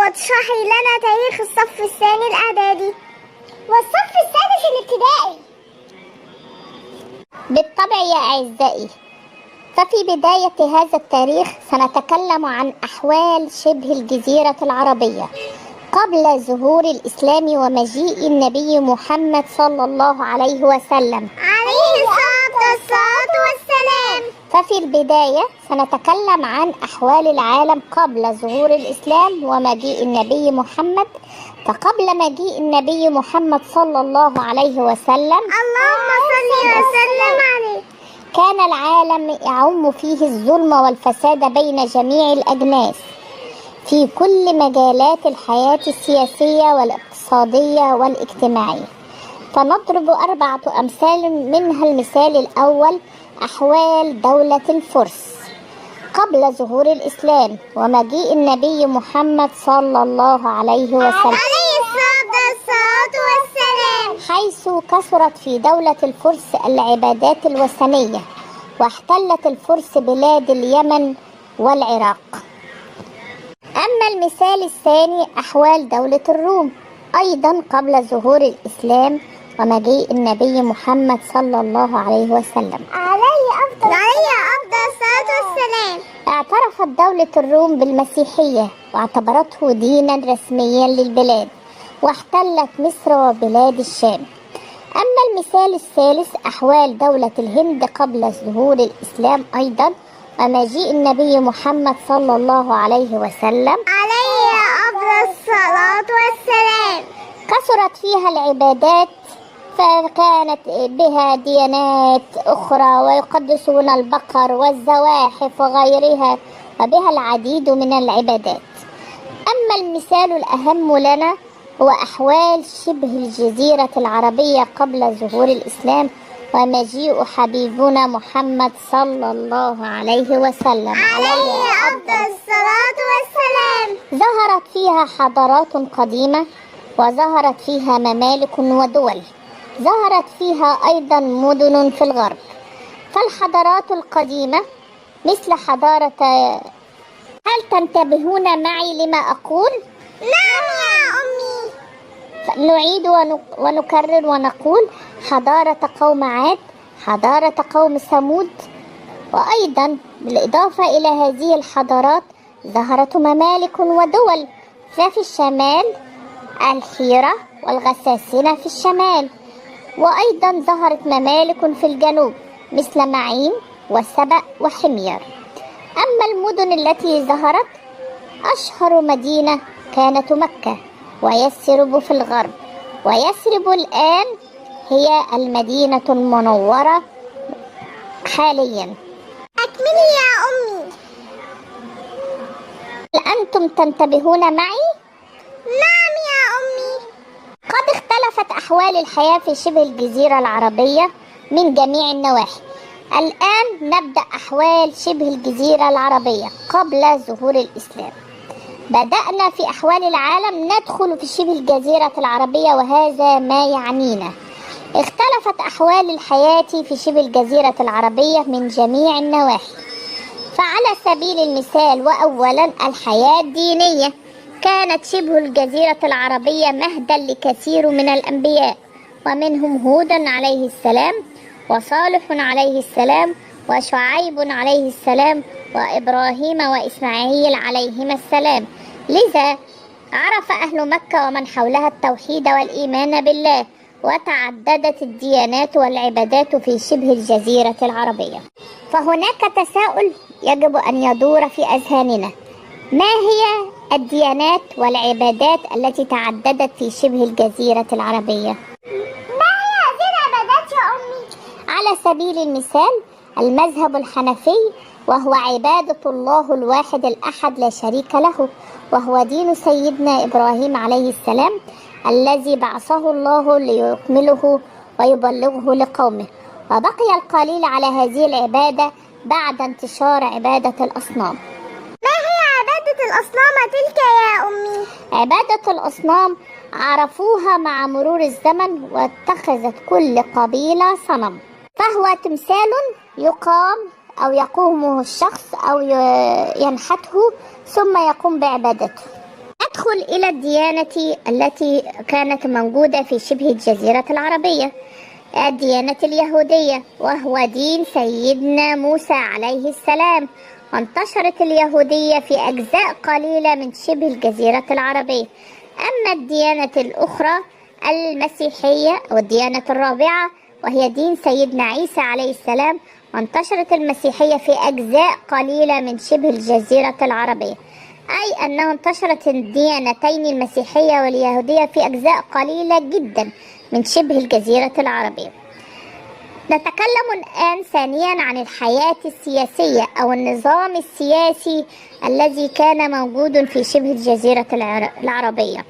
وتشرحي لنا تاريخ الصف الثاني الإعدادي والصف السادس الابتدائي. بالطبع يا أعزائي، ففي بداية هذا التاريخ سنتكلم عن أحوال شبه الجزيرة العربية قبل ظهور الإسلام ومجيء النبي محمد صلى الله عليه وسلم عليه الصلاة والسلام. ففي البداية سنتكلم عن أحوال العالم قبل ظهور الإسلام ومجيء النبي محمد. فقبل مجيء النبي محمد صلى الله عليه وسلم، اللهم صل وسلم عليه، كان العالم يعم فيه الظلم والفساد بين جميع الأجناس في كل مجالات الحياة السياسية والاقتصادية والاجتماعية. فنضرب 4 أمثال، منها المثال الأول أحوال دولة الفرس قبل ظهور الإسلام ومجيء النبي محمد صلى الله عليه وسلم عليه الصلاة والسلام، حيث كثرت في دولة الفرس العبادات الوثنية، واحتلت الفرس بلاد اليمن والعراق. أما المثال الثاني أحوال دولة الروم أيضا قبل ظهور الإسلام ومجيء النبي محمد صلى الله عليه وسلم عليه أفضل الصلاة والسلام. اعترفت دولة الروم بالمسيحية واعتبرته دينا رسميا للبلاد، واحتلت مصر وبلاد الشام. أما المثال الثالث أحوال دولة الهند قبل ظهور الإسلام أيضا ومجيء النبي محمد صلى الله عليه وسلم عليه أفضل الصلاة والسلام. كثرت فيها العبادات، فكانت بها ديانات أخرى ويقدسون البقر والزواحف وغيرها، وبها العديد من العبادات. أما المثال الأهم لنا هو أحوال شبه الجزيرة العربية قبل ظهور الإسلام ومجيء حبيبنا محمد صلى الله عليه وسلم عليه أفضل الصلاة والسلام. ظهرت فيها حضارات قديمة، وظهرت فيها ممالك ودول، ظهرت فيها أيضا مدن في الغرب. فالحضارات القديمة مثل حضارة، هل تنتبهون معي لما أقول؟ نعم يا أمي. نعيد ونكرر ونقول حضارة قوم عاد، حضارة قوم ثمود. وأيضا بالإضافة إلى هذه الحضارات ظهرت ممالك ودول، ففي الشمال الحيرة والغساسنة في الشمال، وأيضا ظهرت ممالك في الجنوب مثل معين وسبأ وحمير. أما المدن التي ظهرت، أشهر مدينة كانت مكة، ويثرب في الغرب، ويثرب الآن هي المدينة المنورة حاليا. أكملي يا أمي. هل أنتم تنتبهون معي؟ نعم يا أمي. قد اختلفت أحوال الحياة في شبه الجزيرة العربية من جميع النواحي. الآن نبدأ أحوال شبه الجزيرة العربية قبل ظهور الإسلام. بدأنا في أحوال العالم، ندخل في شبه الجزيرة العربية، وهذا ما يعنينا. اختلفت أحوال الحياة في شبه الجزيرة العربية من جميع النواحي. فعلى سبيل المثال، وأولا الحياة الدينية، كانت شبه الجزيرة العربية مهدا لكثير من الأنبياء، ومنهم هود عليه السلام، وصالح عليه السلام، وشعيب عليه السلام، وإبراهيم وإسماعيل عليهما السلام. لذا عرف أهل مكة ومن حولها التوحيد والإيمان بالله، وتعددت الديانات والعبادات في شبه الجزيرة العربية. فهناك تساؤل يجب أن يدور في أذهاننا: ما هي الديانات والعبادات التي تعددت في شبه الجزيرة العربية؟ ما هي هذه العبادات يا أمي؟ على سبيل المثال المذهب الحنفي، وهو عبادة الله الواحد الأحد لا شريك له، وهو دين سيدنا إبراهيم عليه السلام الذي بعثه الله ليكمله ويبلغه لقومه. وبقي القليل على هذه العبادة بعد انتشار عبادة الأصنام. ما هي عبادة الأصنام تلك يا أمي؟ عبادة الأصنام عرفوها مع مرور الزمن، واتخذت كل قبيلة صنم، فهو تمثال يقام أو يقومه الشخص أو ينحته ثم يقوم بعبادته. ندخل إلى الديانة التي كانت موجودة في شبه الجزيرة العربية، الديانة اليهودية، وهو دين سيدنا موسى عليه السلام. وانتشرت اليهودية في أجزاء قليلة من شبه الجزيرة العربية. أما الديانة الأخرى المسيحية والديانة الرابعة وهي دين سيدنا عيسى عليه السلام، وانتشرت المسيحية في أجزاء قليلة من شبه الجزيرة العربية، أي أنه انتشرت الديانتين المسيحية واليهودية في أجزاء قليلة جدا من شبه الجزيرة العربية. نتكلم الآن ثانيا عن الحياة السياسية أو النظام السياسي الذي كان موجود في شبه الجزيرة العربية.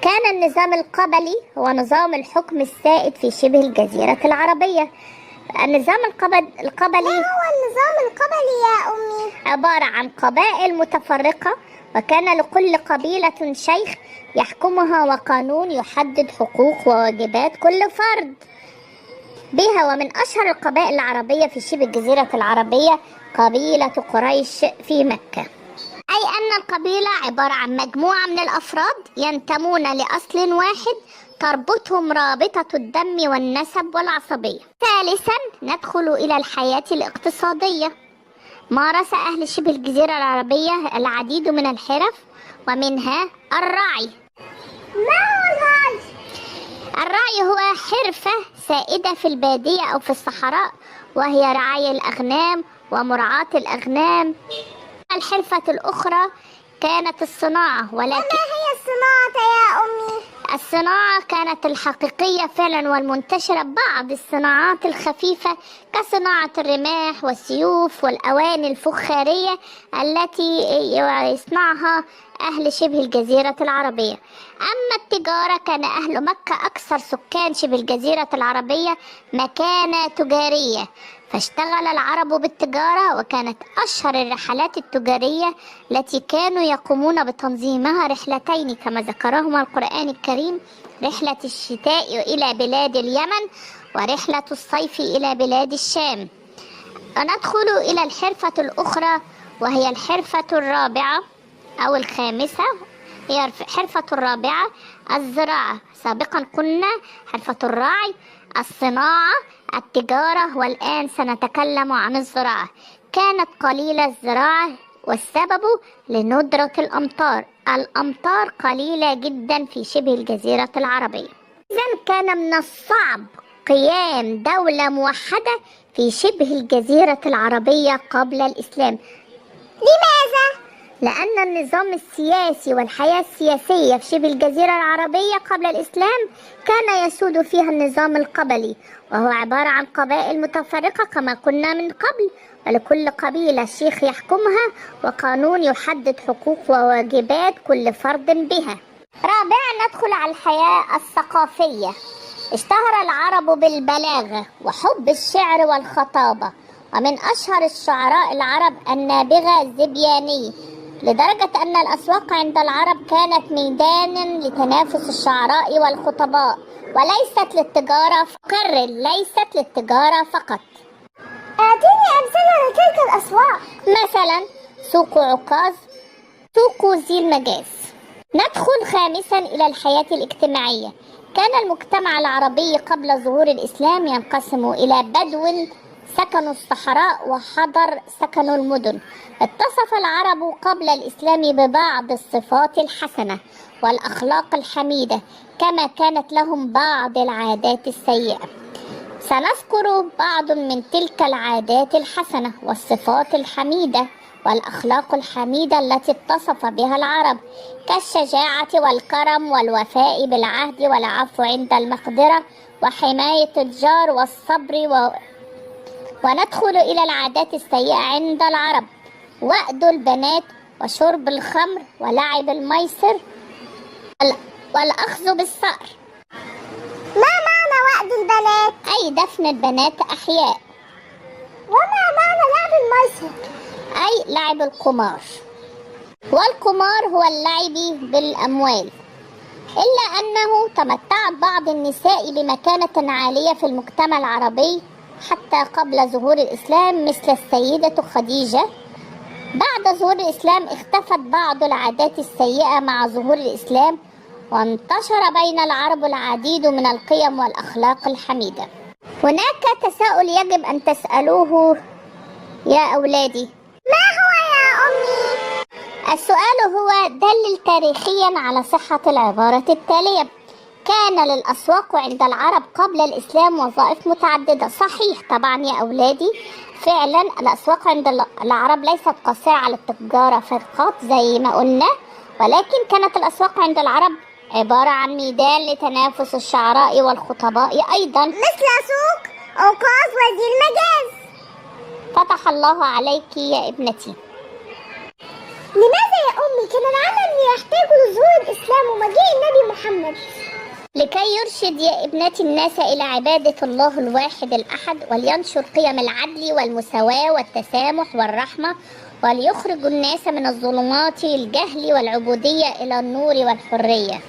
كان النظام القبلي هو نظام الحكم السائد في شبه الجزيرة العربية. النظام القبلي ما هو النظام القبلي يا أمي؟ عبارة عن قبائل متفرقة، وكان لكل قبيلة شيخ يحكمها وقانون يحدد حقوق وواجبات كل فرد بها. ومن أشهر القبائل العربية في شبه الجزيرة العربية قبيلة قريش في مكة، أي أن القبيلة عبارة عن مجموعة من الأفراد ينتمون لأصل واحد تربطهم رابطة الدم والنسب والعصبية. ثالثا ندخل إلى الحياة الاقتصادية. مارس أهل شبه الجزيرة العربية العديد من الحرف، ومنها الرعي. ما هو الرعي؟ الرعي هو حرفة سائدة في البادية أو في الصحراء، وهي رعاية الأغنام ومرعاة الأغنام. الحرفة الأخرى كانت الصناعة، ولكن ما هي الصناعة يا أمي؟ الصناعة كانت الحقيقية فعلا والمنتشرة. بعض الصناعات الخفيفة كصناعة الرماح والسيوف والأواني الفخارية التي يصنعها أهل شبه الجزيرة العربية. أما التجارة كان أهل مكة أكثر سكان شبه الجزيرة العربية مكانة تجارية، فاشتغل العرب بالتجارة، وكانت أشهر الرحلات التجارية التي كانوا يقومون بتنظيمها رحلتين كما ذكرهما القرآن الكريم: رحلة الشتاء إلى بلاد اليمن، ورحلة الصيف إلى بلاد الشام. ندخل إلى الحرفة الأخرى وهي الحرفة الرابعة أو الخامسة، هي الحرفة الرابعة الزراعة. سابقا قلنا حرفة الرعي، الصناعة، التجارة، والآن سنتكلم عن الزراعة. كانت قليلة الزراعة، والسبب لندرة الأمطار قليلة جدا في شبه الجزيرة العربية. إذن كان من الصعب قيام دولة موحدة في شبه الجزيرة العربية قبل الإسلام. لماذا؟ لأن النظام السياسي والحياة السياسية في شبه الجزيرة العربية قبل الإسلام كان يسود فيها النظام القبلي، وهو عبارة عن قبائل متفرقة كما قلنا من قبل، ولكل قبيلة شيخ يحكمها وقانون يحدد حقوق وواجبات كل فرد بها. رابعا ندخل على الحياة الثقافية. اشتهر العرب بالبلاغة وحب الشعر والخطابة، ومن أشهر الشعراء العرب النابغة الزبياني، لدرجة أن الأسواق عند العرب كانت ميدانا لتنافس الشعراء والخطباء، وليست للتجارة. كرر، ليست للتجارة فقط. أعطيني أمثلة لتلك الأسواق. مثلا سوق عكاظ، سوق ذي المجاز. ندخل خامسا إلى الحياة الاجتماعية. كان المجتمع العربي قبل ظهور الإسلام ينقسم إلى بدو سكنوا الصحراء وحضر سكنوا المدن. اتصف العرب قبل الإسلام ببعض الصفات الحسنة والأخلاق الحميدة، كما كانت لهم بعض العادات السيئة. سنذكر بعض من تلك العادات الحسنة والصفات الحميدة والأخلاق الحميدة التي اتصف بها العرب، كالشجاعة والكرم والوفاء بالعهد والعفو عند المقدرة وحماية الجار والصبر وندخل إلى العادات السيئة عند العرب: وأد البنات وشرب الخمر ولعب الميسر والأخذ بالثأر. ما معنى وأد البنات؟ أي دفن البنات أحياء. وما معنى لعب الميسر؟ أي لعب القمار، والقمار هو اللعب بالأموال، إلا أنه تمتعت بعض النساء بمكانة عالية في المجتمع العربي حتى قبل ظهور الإسلام، مثل السيدة خديجة. بعد ظهور الإسلام اختفت بعض العادات السيئة مع ظهور الإسلام، وانتشر بين العرب العديد من القيم والأخلاق الحميدة. هناك تساؤل يجب أن تسألوه يا أولادي. ما هو يا أمي؟ السؤال هو: دلل تاريخيا على صحة العبارة التالية: كان للأسواق عند العرب قبل الإسلام وظائف متعددة. صحيح طبعا يا أولادي، فعلا الأسواق عند العرب ليست قاصرة على التجارة فقط زي ما قلنا، ولكن كانت الأسواق عند العرب عبارة عن ميدان لتنافس الشعراء والخطباء أيضا، مثل سوق عكاظ وزير المجاز. فتح الله عليك يا ابنتي. لماذا يا أمي كان العالم يحتاج لظهور الإسلام ومجيء النبي محمد؟ لكي يرشد يا ابنتي الناس إلى عبادة الله الواحد الأحد، ولينشر قيم العدل والمساواة والتسامح والرحمة، وليخرج الناس من الظلمات الجهل والعبودية إلى النور والحرية.